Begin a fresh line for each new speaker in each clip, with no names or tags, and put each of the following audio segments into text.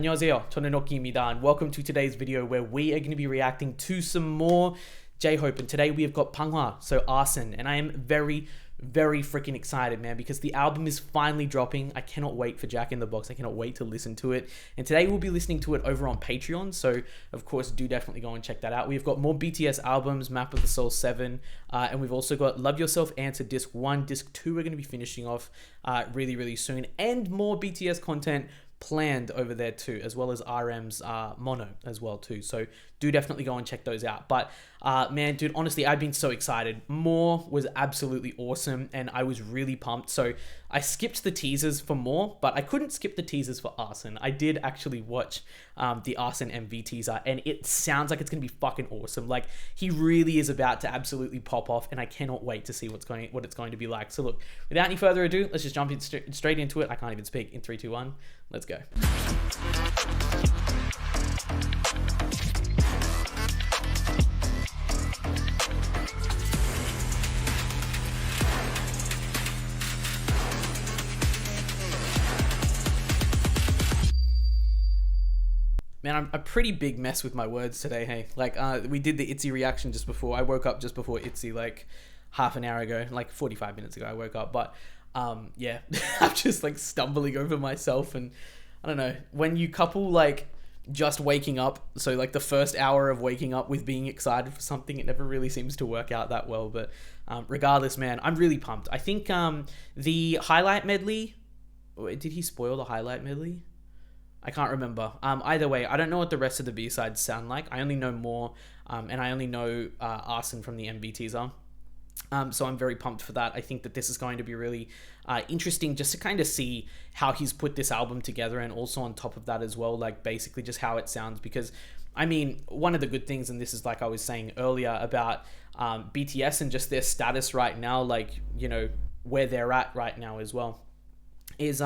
안녕하세요, 저는 Oki입니다, and welcome to today's video where we are going to be reacting to some more J-Hope, and today we have got Panghwa, so Arson, and I am very freaking excited, man, because the album is finally dropping. I cannot wait for Jack in the Box. I cannot wait to listen to it, and today we'll be listening to it over on Patreon, so of course do definitely go and check that out. We've got more BTS albums, Map of the Soul 7, and we've also got Love Yourself Answer Disc 1, Disc 2 we're going to be finishing off really soon, and more BTS content planned over there too, as well as RM's mono as well too, so do definitely go and check those out. But man, dude, honestly, I've been so excited. More was absolutely awesome, and I was really pumped. So I skipped the teasers for More, but I couldn't skip the teasers for Arson. I did actually watch the ARSON MV teaser, and it sounds like it's gonna be fucking awesome. Like, he really is about to absolutely pop off, and I cannot wait to see what it's going to be like. So look, without any further ado, let's just jump in straight into it. I can't even speak. In 3, 2, 1, let's go. Man, I'm a pretty big mess with my words today, hey? Like, we did the ITZY reaction just before. I woke up just before ITZY, like, half an hour ago. Like, 45 minutes ago I woke up. But, yeah, I'm just, like, stumbling over myself. And, I don't know, when you couple, like, just waking up, so, like, the first hour of waking up with being excited for something, it never really seems to work out that well. But, regardless, man, I'm really pumped. I think, the highlight medley... Did he spoil the highlight medley? I can't remember. Either way, I don't know what the rest of the B-sides sound like. I only know More, and I only know Arson from the MV teaser. So I'm very pumped for that. I think that this is going to be really interesting just to kind of see how he's put this album together, and also on top of that as well, like basically just how it sounds. Because, I mean, one of the good things, and this is like I was saying earlier about BTS and just their status right now, like, you know, where they're at right now as well, is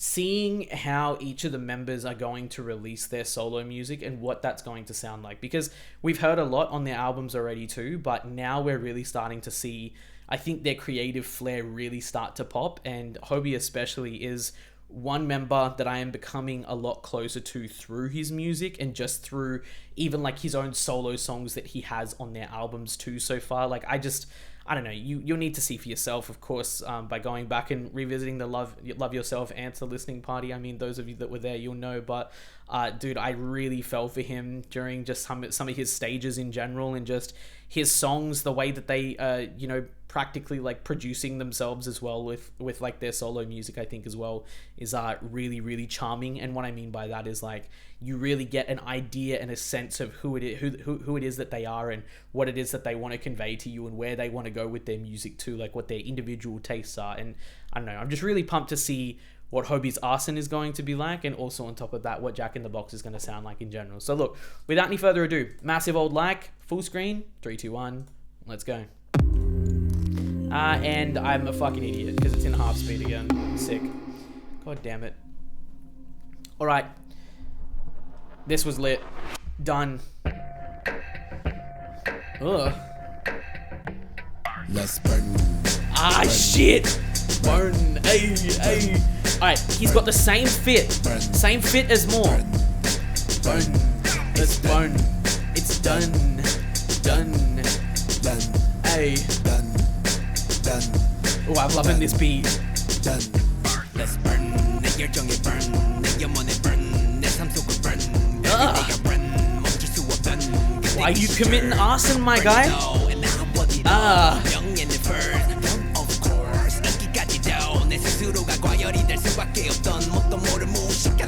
seeing how each of the members are going to release their solo music and what that's going to sound like. Because we've heard a lot on their albums already too, but now we're really starting to see, I think, their creative flair really start to pop, and HYBE especially is one member that I am becoming a lot closer to through his music, and just through even like his own solo songs that he has on their albums too so far. Like, I don't know, you'll need to see for yourself, of course, by going back and revisiting the Love Yourself Answer listening party. I mean, those of you that were there, you'll know. But dude, I really fell for him during just some of his stages in general, and just his songs, the way that they you know, practically like producing themselves as well with like their solo music, I think as well is really charming. And what I mean by that is, like, you really get an idea and a sense of who it is that they are, and what it is that they want to convey to you, and where they want to go with their music too, like what their individual tastes are. And I don't know, I'm just really pumped to see what HYBE's Arson is going to be like, and also on top of that, what Jack in the Box is going to sound like in general. So look, without any further ado, massive old like, full screen, 3, 2, 1, let's go. And I'm a fucking idiot because it's in half speed again. Sick. God damn it. Alright. This was lit. Done. Ugh.
Let's burn.
Ah, shit! Burn. Ay. Alright, he's got the same fit. Same fit as More.
Burn.
Let's burn. It's done. Done. Ay. Oh, I'm loving this beat.
Let's burn.
Why are you committing arson, my guy?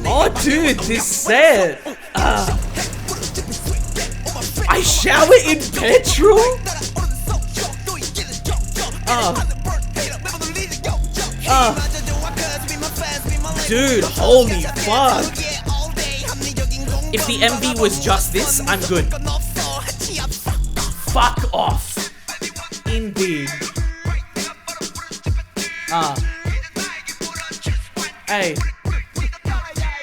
Oh, dude, this set. I shower in petrol? Dude, holy fuck. If the MV was just this, I'm good. Fuck off. Indeed. Hey.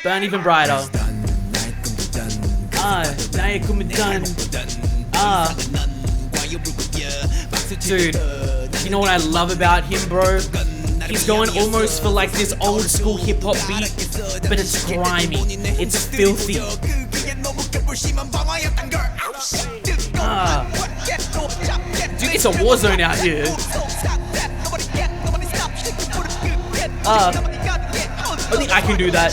Burn even brighter. Dude, you know what I love about him, bro? He's going almost for like this old school hip hop beat, but it's grimy, it's filthy. Dude, it's a war zone out here. Only I can do that.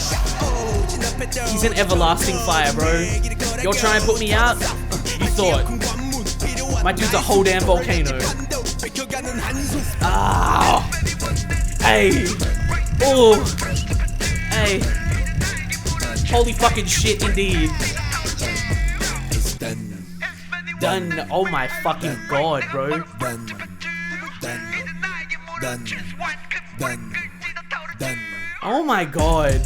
He's an everlasting fire, bro. You're trying to put me out? You thought. My dude's a whole damn volcano. Ah. Hey. Oh. Hey. Holy fucking shit, indeed.
It's done.
Done. Oh my fucking god, bro.
Done. Done. Done. Done.
Oh my god.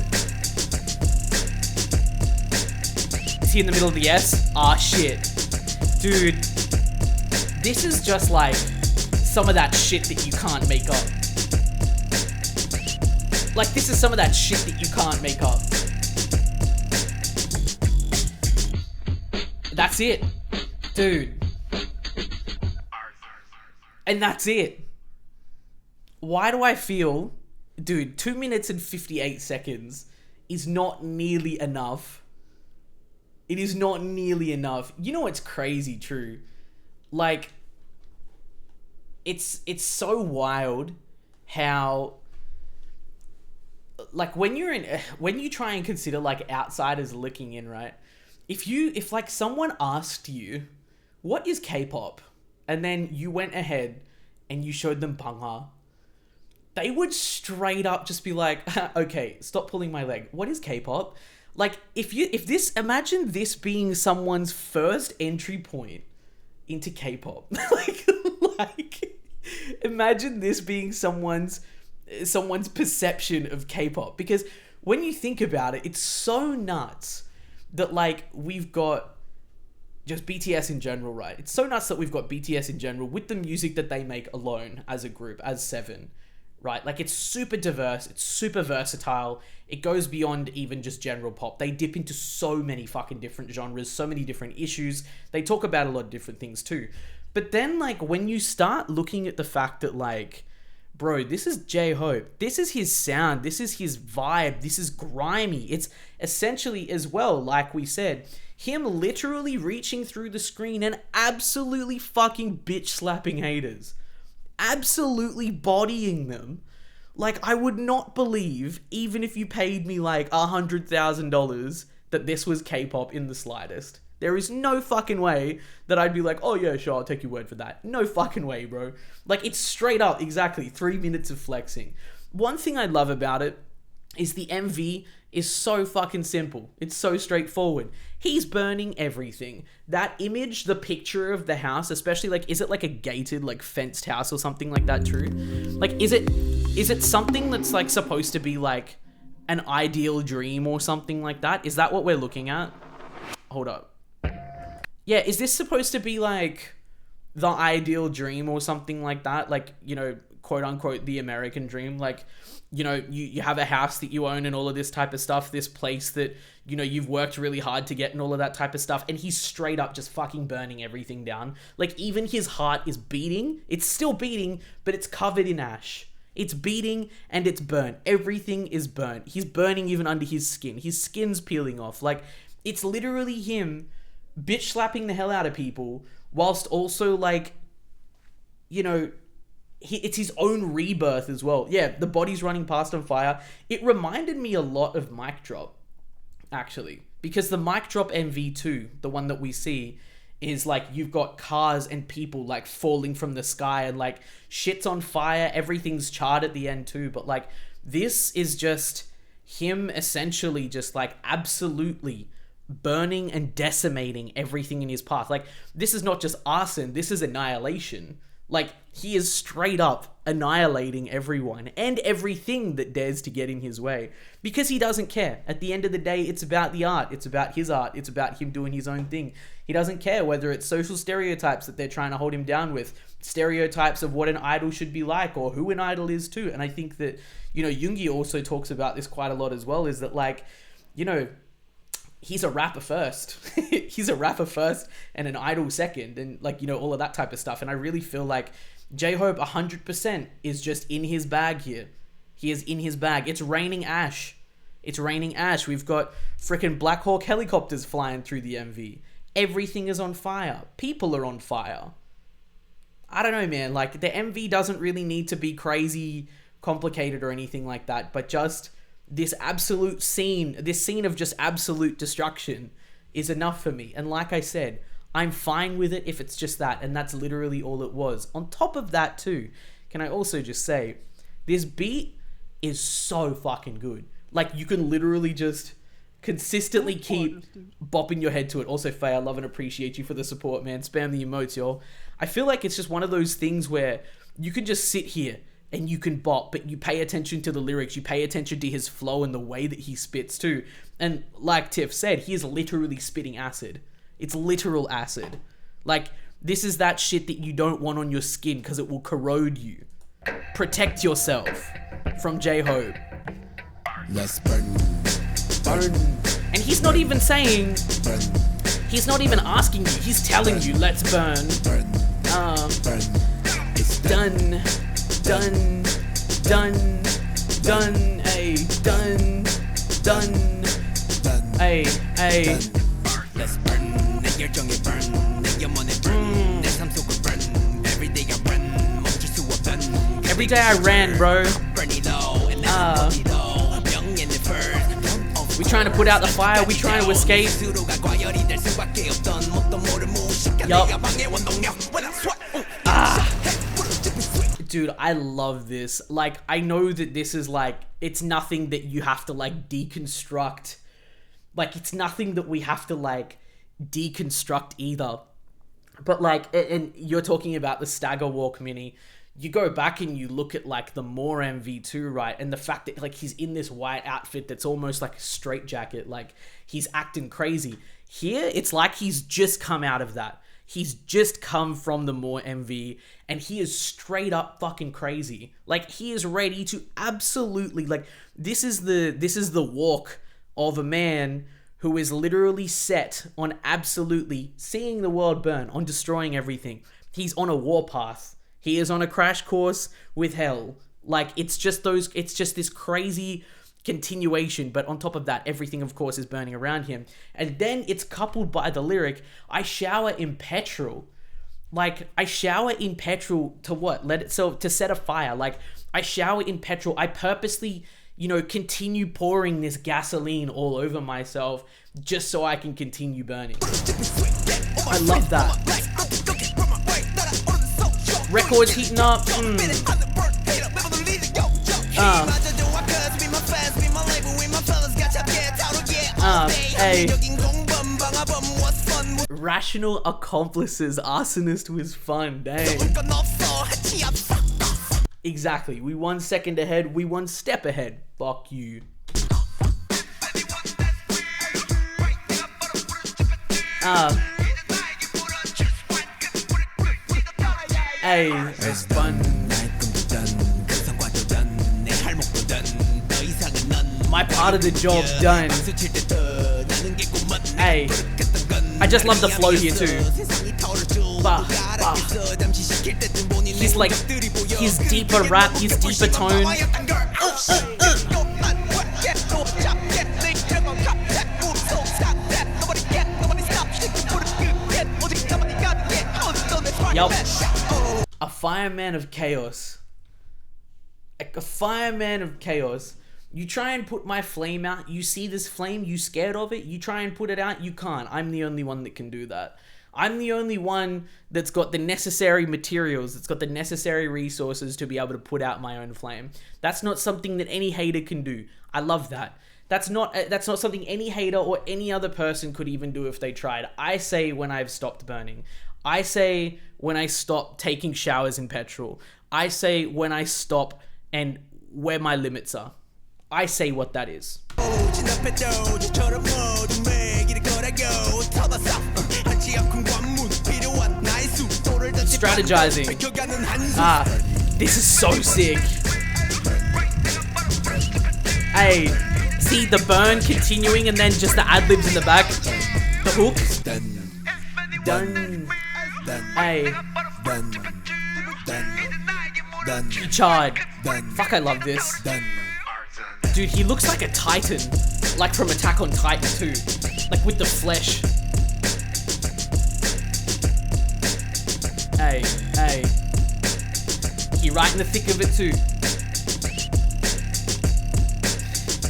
Is he in the middle of the S? Ah, shit. Dude. This is just like some of that shit that you can't make up. Like, this is some of that shit that you can't make up. That's it. Dude. And that's it. Why do I feel... Dude, 2 minutes and 58 seconds is not nearly enough. It is not nearly enough. You know what's crazy, true? Like, it's so wild how... Like, when you try and consider, like, outsiders looking in, right? If like, someone asked you, what is K-pop? And then you went ahead and you showed them Bangha, they would straight up just be like, okay, stop pulling my leg. What is K-pop? Like, imagine this being someone's first entry point into K-pop. like, imagine this being someone's perception of K-pop. Because when you think about it, it's so nuts that, like, we've got just BTS in general, right? It's so nuts that we've got BTS in general with the music that they make alone as a group, as Seven. Right? Like, it's super diverse, it's super versatile, it goes beyond even just general pop. They dip into so many fucking different genres, so many different issues. They talk about a lot of different things too. But then, like, when you start looking at the fact that, like, bro, this is J-Hope, this is his sound, this is his vibe, this is grimy. It's essentially, as well, like we said, him literally reaching through the screen and absolutely fucking bitch slapping haters. Absolutely bodying them. Like, I would not believe, even if you paid me like $100,000, that this was K-pop in the slightest. There is no fucking way that I'd be like, oh yeah, sure, I'll take your word for that. No fucking way, bro. Like, it's straight up, exactly, 3 minutes of flexing. One thing I love about it is the MV is so fucking simple. It's so straightforward. He's burning everything. That image, the picture of the house, especially, like, is it like a gated, like, fenced house or something like that, true? Like, is it something that's, like, supposed to be, like, an ideal dream or something like that? Is that what we're looking at? Hold up. Yeah, is this supposed to be, like, the ideal dream or something like that? Like, you know, quote unquote, the American dream? Like, you know, you have a house that you own and all of this type of stuff, this place that, you know, you've worked really hard to get and all of that type of stuff, and he's straight up just fucking burning everything down. Like, even his heart is beating. It's still beating, but it's covered in ash. It's beating and it's burnt. Everything is burnt. He's burning even under his skin. His skin's peeling off. Like, it's literally him bitch slapping the hell out of people whilst also, like, you know, it's his own rebirth as well. Yeah, the body's running past on fire. It reminded me a lot of Mic Drop, actually. Because the Mic Drop MV2, the one that we see, is like, you've got cars and people, like, falling from the sky and, like, shit's on fire. Everything's charred at the end too. But, like, this is just him essentially just, like, absolutely burning and decimating everything in his path. Like, this is not just arson. This is annihilation. Like, he is straight up annihilating everyone and everything that dares to get in his way, because he doesn't care. At the end of the day, it's about the art. It's about his art. It's about him doing his own thing. He doesn't care whether it's social stereotypes that they're trying to hold him down with, stereotypes of what an idol should be like or who an idol is too. And I think that, you know, Yoongi also talks about this quite a lot as well, is that, like, you know, he's a rapper first. He's a rapper first and an idol second, and, like, you know, all of that type of stuff. And I really feel like J-Hope 100% is just in his bag here. he is in his bag. It's raining ash. It's raining ash. We've got freaking Black Hawk helicopters flying through the MV. Everything is on fire. People are on fire. I don't know, man. Like, the MV doesn't really need to be crazy complicated or anything like that, but just this absolute scene, this scene of just absolute destruction is enough for me. And like I said, I'm fine with it if it's just that, and that's literally all it was. On top of that too, can I also just say, this beat is so fucking good. Like, you can literally just consistently keep bopping your head to it. Also, Faye, I love and appreciate you for the support, man. Spam the emotes, y'all. I feel like it's just one of those things where you can just sit here and you can bop, but you pay attention to the lyrics, you pay attention to his flow and the way that he spits too. And like Tiff said, he is literally spitting acid. It's literal acid. Like, this is that shit that you don't want on your skin because it will corrode you. Protect yourself. From jhope.
Let's burn.
Burn. And he's not even saying, he's not even asking you, he's telling you, let's burn. It's done. Done. Done. Done. Ayy. Done. Done. Ayy. Ayy.
Let's burn. 내 열정에 burn. 내 영혼에 burn. 내 삶 속을 burn. Every day I run. 멈출 수 없던.
Every day I ran, bro. We trying to put out the fire, we trying to escape. Yup. Dude, I love this. Like, I know that this is like, it's nothing that you have to like deconstruct. Like, it's nothing that we have to like deconstruct either. But like, and you're talking about the Stagger Walk mini. You go back and you look at like the More MV2, right? And the fact that like he's in this white outfit that's almost like a straitjacket, like he's acting crazy. Here, it's like he's just come out of that. He's just come from the More MV and he is straight up fucking crazy. Like, he is ready to absolutely, like, this is the walk of a man who is literally set on absolutely seeing the world burn, on destroying everything. He's on a warpath. He is on a crash course with hell. Like, it's just this crazy continuation, but on top of that, everything, of course, is burning around him. And then it's coupled by the lyric, I shower in petrol. Like, I shower in petrol to what? To set a fire. Like, I shower in petrol. I purposely, continue pouring this gasoline all over myself just so I can continue burning. I love that. Records heating up. Hey. Rational accomplices. Arsonist was fun. Dang. Exactly. We 1 second ahead. We 1 step ahead. Fuck you. Hey, it's fun. My part of the job done. Hey, I just love the flow here too. He's like, his deeper rap, his deeper tone. Yup. A fireman of chaos. A fireman of chaos. You try and put my flame out. You see this flame, you scared of it. You try and put it out, you can't. I'm the only one that can do that. I'm the only one that's got the necessary materials, that's got the necessary resources to be able to put out my own flame. That's not something that any hater can do. I love that. That's not something any hater or any other person could even do if they tried. I say when I've stopped burning. I say when I stop taking showers in petrol. I say when I stop and where my limits are. I say what that is. Strategizing. This is so sick. Hey, see the burn continuing and then just the ad-libs in the back. The hook. Done. Hey. Chad. Fuck, I love this. Dude, he looks like a Titan. Like from Attack on Titan 2. Like with the flesh. Hey, hey. He right in the thick of it too.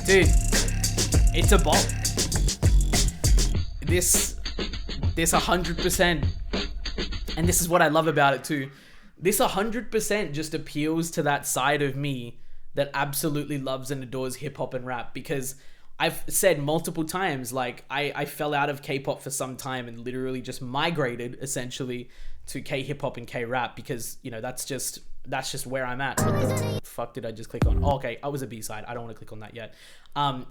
Dude, it's a bop. This 100%, and this is what I love about it too. This 100% just appeals to that side of me that absolutely loves and adores hip hop and rap, because I've said multiple times, like, I fell out of K-pop for some time and literally just migrated essentially to K-hip hop and K-rap because, you know, that's just where I'm at. What the fuck did I just click on? Oh, okay, I was a B-side. I don't want to click on that yet.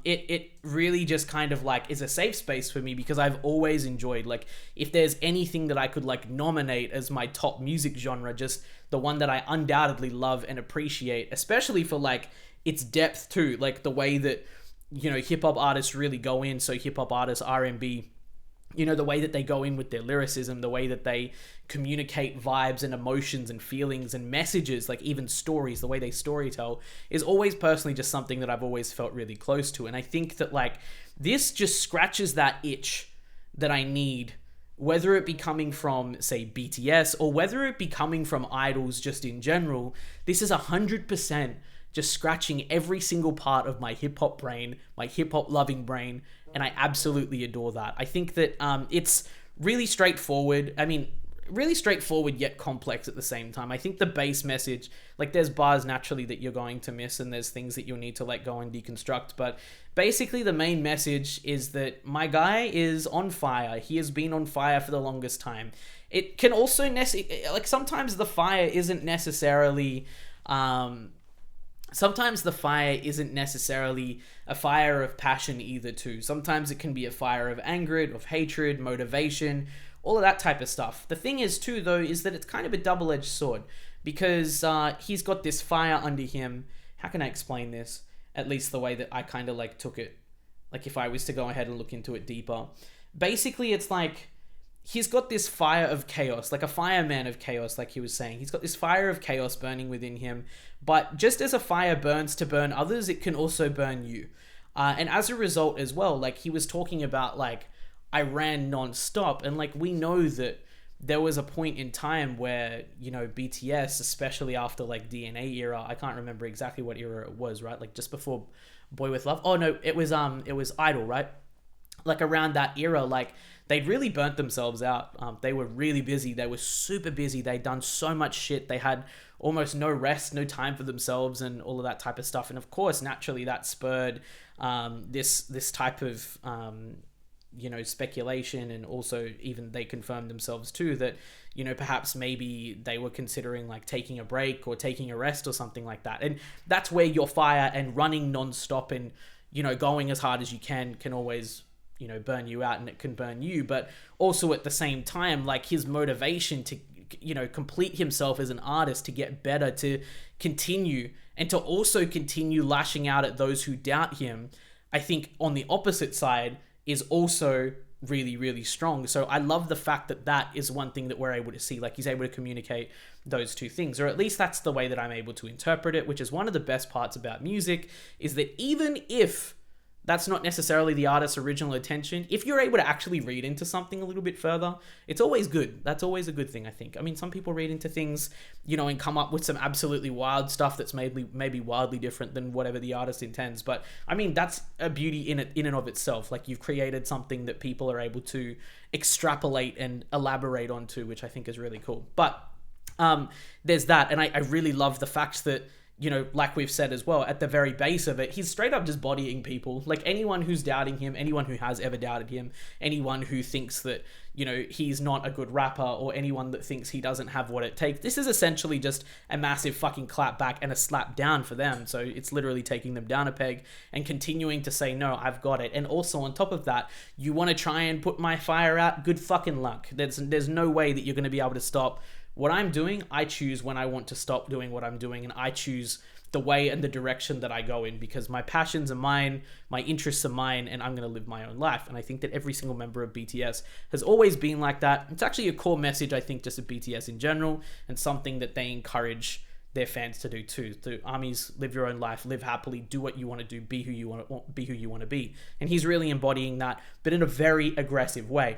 It really just kind of like is a safe space for me because I've always enjoyed, like, if there's anything that I could like nominate as my top music genre, just the one that I undoubtedly love and appreciate, especially for like its depth too, like the way that, you know, hip hop artists really go in. So hip hop artists, R&B, you know, the way that they go in with their lyricism, the way that they communicate vibes and emotions and feelings and messages, like even stories, the way they storytell is always personally just something that I've always felt really close to. And I think that like this just scratches that itch that I need, whether it be coming from, say, BTS or whether it be coming from idols just in general. This is 100% just scratching every single part of my hip-hop brain, my hip-hop loving brain, and I absolutely adore that. I think that it's really straightforward. I mean, really straightforward yet complex at the same time. I think the base message, like there's bars naturally that you're going to miss and there's things that you'll need to let go and deconstruct, but basically the main message is that my guy is on fire. He has been on fire for the longest time. It can also, like sometimes the fire isn't necessarily... sometimes the fire isn't necessarily a fire of passion either too. Sometimes it can be a fire of anger, of hatred, motivation, all of that type of stuff. The thing is too though, is that it's kind of a double-edged sword because he's got this fire under him. How can I explain this? At least the way that I kind of like took it. Like if I was to go ahead and look into it deeper. Basically it's like, he's got this fire of chaos, like a fireman of chaos, like he was saying. He's got this fire of chaos burning within him. But just as a fire burns to burn others, it can also burn you. And as a result as well, like he was talking about, like, I ran non-stop. And like, we know that there was a point in time where, you know, BTS, especially after like DNA era, I can't remember exactly what era it was, right? Like just before Boy With Love. Oh no, it was Idol, right? Like around that era, like they'd really burnt themselves out. They were really busy. They were super busy. They'd done so much shit. They had almost no rest, no time for themselves and all of that type of stuff. And of course, naturally that spurred this type of, you know, speculation. And also even they confirmed themselves too that, you know, perhaps maybe they were considering like taking a break or taking a rest or something like that. And that's where your fire and running non-stop and, you know, going as hard as you can always, you know, burn you out, and it can burn you. But also at the same time, like his motivation to, you know, complete himself as an artist, to get better, to continue, and to also continue lashing out at those who doubt him, I think on the opposite side is also really, really strong. So I love the fact that that is one thing that we're able to see. Like he's able to communicate those two things, or at least that's the way that I'm able to interpret it, which is one of the best parts about music, is that even if that's not necessarily the artist's original intention, if you're able to actually read into something a little bit further, it's always good. That's always a good thing, I think. I mean, some people read into things, you know, and come up with some absolutely wild stuff that's maybe wildly different than whatever the artist intends. But I mean, that's a beauty in and of itself. Like you've created something that people are able to extrapolate and elaborate onto, which I think is really cool. But there's that. And I really love the fact that, you know, like we've said as well, at the very base of it, he's straight up just bodying people. Like anyone who's doubting him, anyone who has ever doubted him, anyone who thinks that, you know, he's not a good rapper, or anyone that thinks he doesn't have what it takes. This is essentially just a massive fucking clap back and a slap down for them. So it's literally taking them down a peg and continuing to say, no, I've got it. And also on top of that, you want to try and put my fire out? Good fucking luck. There's no way that you're going to be able to stop what I'm doing. I choose when I want to stop doing what I'm doing, and I choose the way and the direction that I go in, because my passions are mine, my interests are mine, and I'm going to live my own life. And I think that every single member of BTS has always been like that. It's actually a core message, I think, just of BTS in general, and something that they encourage their fans to do too. The ARMY's live your own life, live happily, do what you want to do, be who you want to be. And he's really embodying that, but in a very aggressive way.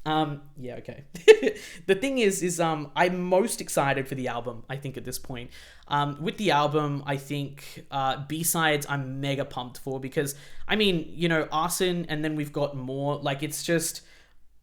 Yeah, okay. The thing is I'm most excited for the album, I think, at this point. With the album, I think B-sides I'm mega pumped for, because, I mean, you know, Arson, and then we've got more. Like, it's just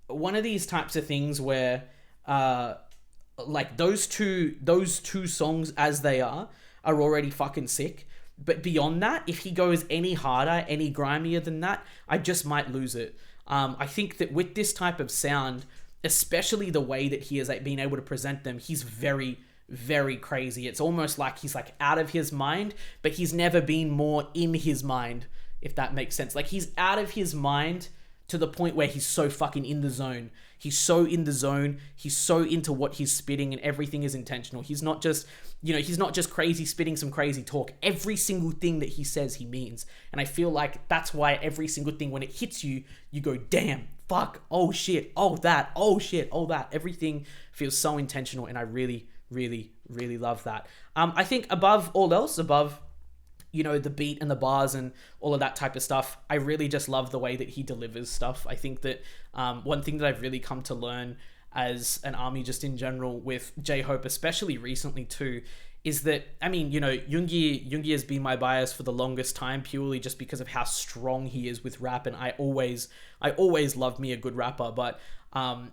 one of these types of things where, like, those two songs as they are already fucking sick. But beyond that, if he goes any harder, any grimier than that, I just might lose it. I think that with this type of sound, especially the way that he has been able to present them, he's very, very crazy. It's almost like he's like out of his mind, but he's never been more in his mind, if that makes sense. Like, he's out of his mind to the point where he's so fucking in the zone. He's so in the zone. He's so into what he's spitting, and everything is intentional. He's not just, you know, he's not just crazy spitting some crazy talk. Every single thing that he says, he means. And I feel like that's why every single thing, when it hits you, you go, damn, fuck, oh shit, oh that, oh shit, oh that. Everything feels so intentional, and I really, really, really love that. I think above all else, above, you know, the beat and the bars and all of that type of stuff, I really just love the way that he delivers stuff. I think that one thing that I've really come to learn as an ARMY, just in general, with jhope, especially recently too, is that, I mean, you know, Yoongi has been my bias for the longest time, purely just because of how strong he is with rap, and I always love me a good rapper. But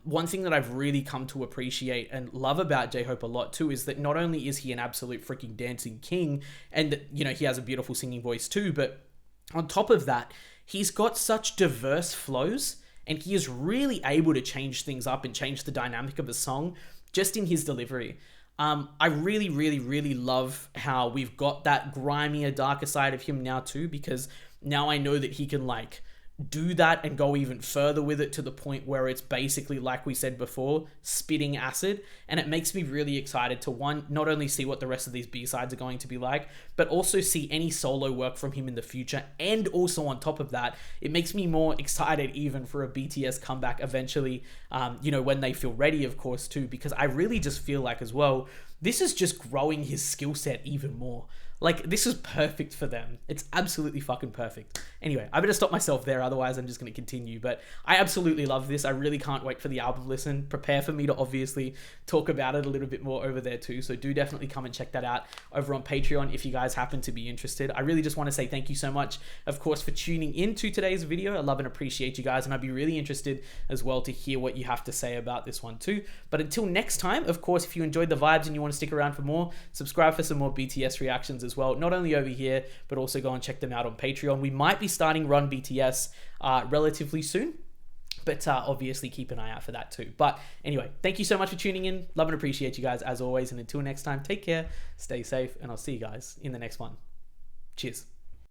one thing that I've really come to appreciate and love about jhope a lot too is that not only is he an absolute freaking dancing king, and that, you know, he has a beautiful singing voice too, but on top of that, he's got such diverse flows, and he is really able to change things up and change the dynamic of a song just in his delivery. I really, really, really love how we've got that grimier, darker side of him now too, because now I know that he can, like, do that and go even further with it, to the point where it's basically, like we said before, spitting acid. And it makes me really excited to, one, not only see what the rest of these B-sides are going to be like, but also see any solo work from him in the future. And also, on top of that, it makes me more excited even for a BTS comeback eventually, you know, when they feel ready, of course, too, because I really just feel like, as well, this is just growing his skill set even more. Like, this is perfect for them. It's absolutely fucking perfect. Anyway, I better stop myself there, otherwise I'm just going to continue. But I absolutely love this. I really can't wait for the album listen. Prepare for me to obviously talk about it a little bit more over there too. So do definitely come and check that out over on Patreon if you guys happen to be interested. I really just want to say thank you so much, of course, for tuning into today's video. I love and appreciate you guys, and I'd be really interested as well to hear what you have to say about this one too. But until next time, of course, if you enjoyed the vibes and you want to stick around for more, subscribe for some more BTS reactions as well, not only over here, but also go and check them out on Patreon. We might be starting Run BTS relatively soon, but obviously keep an eye out for that too. But anyway, thank you so much for tuning in. Love and appreciate you guys as always, and until next time, take care, stay safe, and I'll see you guys in the next one. Cheers.